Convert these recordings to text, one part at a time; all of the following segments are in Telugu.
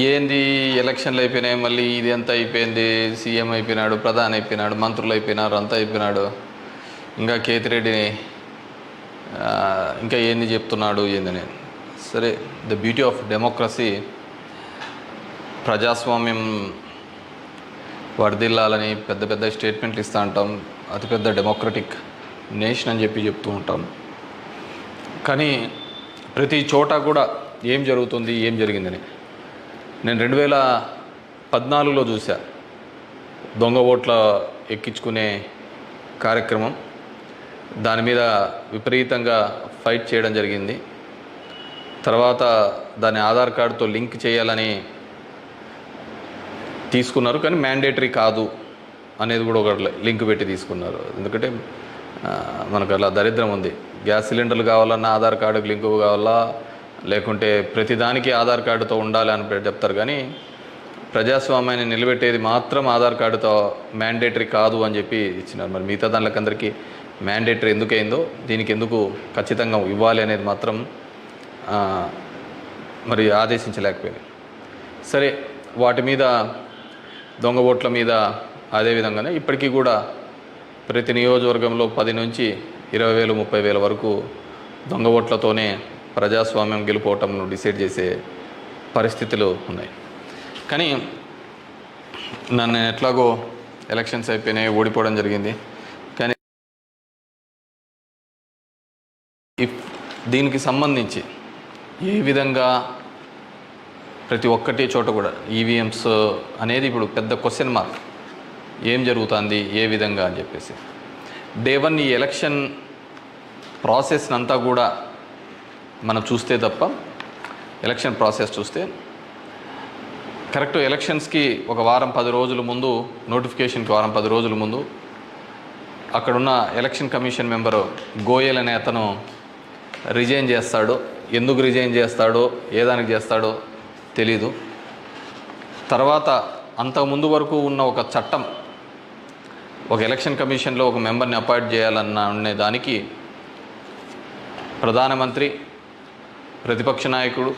ఏంది ఎలక్షన్లు అయిపోయినాయి, మళ్ళీ ఇది ఎంత అయిపోయింది, సీఎం అయిపోయినాడు, ప్రధాని అయిపోయినాడు, మంత్రులు అయిపోయినారు, అంతా అయిపోయినాడు, ఇంకా కేతిరెడ్డిని ఇంకా ఏంది చెప్తున్నాడు ఏందని. సరే, ద బ్యూటీ ఆఫ్ డెమోక్రసీ, ప్రజాస్వామ్యం వర్ధిల్లాలని పెద్ద పెద్ద స్టేట్మెంట్లు ఇస్తూ ఉంటాం, అతిపెద్ద డెమోక్రటిక్ నేషన్ అని చెప్తూ ఉంటాం. కానీ ప్రతి చోట కూడా ఏం జరుగుతుంది, ఏం జరిగిందని నేను 2014లో చూసా. దొంగ ఓట్ల ఎక్కించుకునే కార్యక్రమం, దాని మీద విపరీతంగా ఫైట్ చేయడం జరిగింది. తర్వాత దాన్ని ఆధార్ కార్డుతో లింక్ చేయాలని తీసుకున్నారు, కానీ మ్యాండేటరీ కాదు అనేది కూడా ఒక లింక్ పెట్టి తీసుకున్నారు. ఎందుకంటే మనకు అలా దరిద్రం ఉంది. గ్యాస్ సిలిండర్లు కావాలన్నా ఆధార్ కార్డుకి లింకు కావాలా, లేకుంటే ప్రతిదానికి ఆధార్ కార్డుతో ఉండాలి అని చెప్తారు. కానీ ప్రజాస్వామ్యాన్ని నిలబెట్టేది మాత్రం ఆధార్ కార్డుతో మ్యాండేటరీ కాదు అని చెప్పి ఇచ్చినారు. మరి మిగతా దానికందరికీ మ్యాండేటరీ ఎందుకైందో, దీనికి ఎందుకు ఖచ్చితంగా ఇవ్వాలి అనేది మాత్రం మరి ఆదేశించలేకపోయింది. సరే, వాటి మీద, దొంగ ఓట్ల మీద అదేవిధంగానే ఇప్పటికీ కూడా ప్రతి నియోజకవర్గంలో 10 నుంచి 20,000 30,000 వరకు దొంగ ఓట్లతోనే ప్రజాస్వామ్యం గెలుపోవటంను డిసైడ్ చేసే పరిస్థితులు ఉన్నాయి. కానీ నన్ను ఎట్లాగో ఎలక్షన్స్ అయిపోయినాయి, ఓడిపోవడం జరిగింది. కానీ దీనికి సంబంధించి ఏ విధంగా ప్రతి ఒక్కటి చోట కూడా ఈవీఎంస్ అనేది ఇప్పుడు పెద్ద క్వశ్చన్ మార్క్. ఏం జరుగుతుంది, ఏ విధంగా అని చెప్పేసి డే 1 ఈ ఎలక్షన్ ప్రాసెస్ అంతా కూడా మనం చూస్తే తప్ప, ఎలక్షన్ ప్రాసెస్ చూస్తే కరెక్ట్ ఎలక్షన్స్కి ఒక వారం 10 రోజుల ముందు, నోటిఫికేషన్కి వారం 10 రోజుల ముందు అక్కడున్న ఎలక్షన్ కమిషన్ మెంబరు గోయల్ అనే అతను రిజైన్ చేస్తాడు. ఎందుకు రిజైన్ చేస్తాడో, ఏ దానికి చేస్తాడో తెలీదు. తర్వాత అంతకుముందు వరకు ఉన్న ఒక చట్టం, ఒక ఎలక్షన్ కమిషన్లో ఒక మెంబర్ని అపాయింట్ చేయాలన్న దానికి ప్రధానమంత్రి, ప్రతిపక్ష నాయకుడు,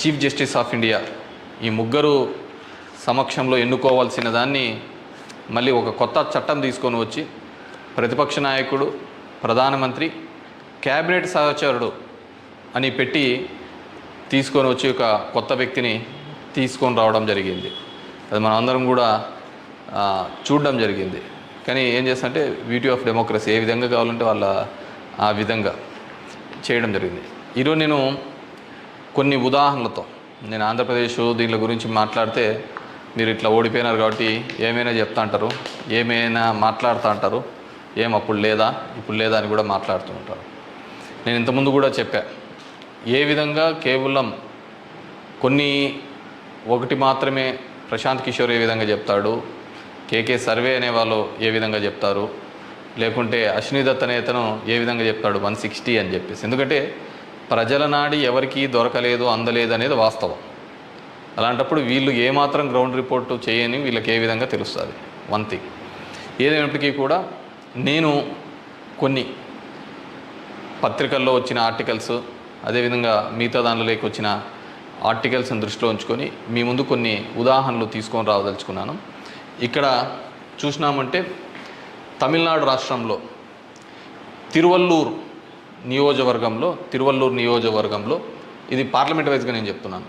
చీఫ్ జస్టిస్ ఆఫ్ ఇండియా ఈ ముగ్గురు సమక్షంలో ఎన్నుకోవాల్సిన దాన్ని మళ్ళీ ఒక కొత్త చట్టం తీసుకొని వచ్చి ప్రతిపక్ష నాయకుడు, ప్రధానమంత్రి, క్యాబినెట్ సహచరుడు అని పెట్టి తీసుకొని వచ్చి ఒక కొత్త వ్యక్తిని తీసుకొని రావడం జరిగింది. అది మనం అందరం కూడా చూడడం జరిగింది. కానీ ఏం చేస్తారంటే బ్యూటీ ఆఫ్ డెమోక్రసీ, ఏ విధంగా కావాలంటే వాళ్ళ ఆ విధంగా చేయడం జరిగింది. ఈరోజు నేను కొన్ని ఉదాహరణలతో, నేను ఆంధ్రప్రదేశ్ దీని గురించి మాట్లాడితే మీరు ఇట్లా ఓడిపోయినారు కాబట్టి ఏమైనా చెప్తా అంటారు, ఏమైనా మాట్లాడుతూ అంటారు, ఏం అప్పుడు లేదా ఇప్పుడు లేదా అని కూడా మాట్లాడుతూ ఉంటారు. నేను ఇంతకుముందు కూడా చెప్పా, ఏ విధంగా కేవలం ఒకటి మాత్రమే ప్రశాంత్ కిషోర్ ఏ విధంగా చెప్తాడు, కేకే సర్వే అనే వాళ్ళు ఏ విధంగా చెప్తారు, లేకుంటే అశ్విని దత్ అనే అతను ఏ విధంగా చెప్తాడు 160 అని చెప్పేసి. ఎందుకంటే ప్రజల నాడి ఎవరికి దొరకలేదు, అందలేదు అనేది వాస్తవం. అలాంటప్పుడు వీళ్ళు ఏమాత్రం గ్రౌండ్ రిపోర్టు చేయని వీళ్ళకి ఏ విధంగా తెలుస్తుంది. వన్ థింగ్ ఏదైనప్పటికీ కూడా నేను కొన్ని పత్రికల్లో వచ్చిన ఆర్టికల్స్, అదేవిధంగా మిగతా దానిలోకి వచ్చిన ఆర్టికల్స్ని దృష్టిలో ఉంచుకొని మీ ముందు కొన్ని ఉదాహరణలు తీసుకొని రావదలుచుకున్నాను. ఇక్కడ చూసినామంటే తమిళనాడు రాష్ట్రంలో తిరువల్లూరు నియోజకవర్గంలో, ఇది పార్లమెంట్ వైజ్గా నేను చెప్తున్నాను,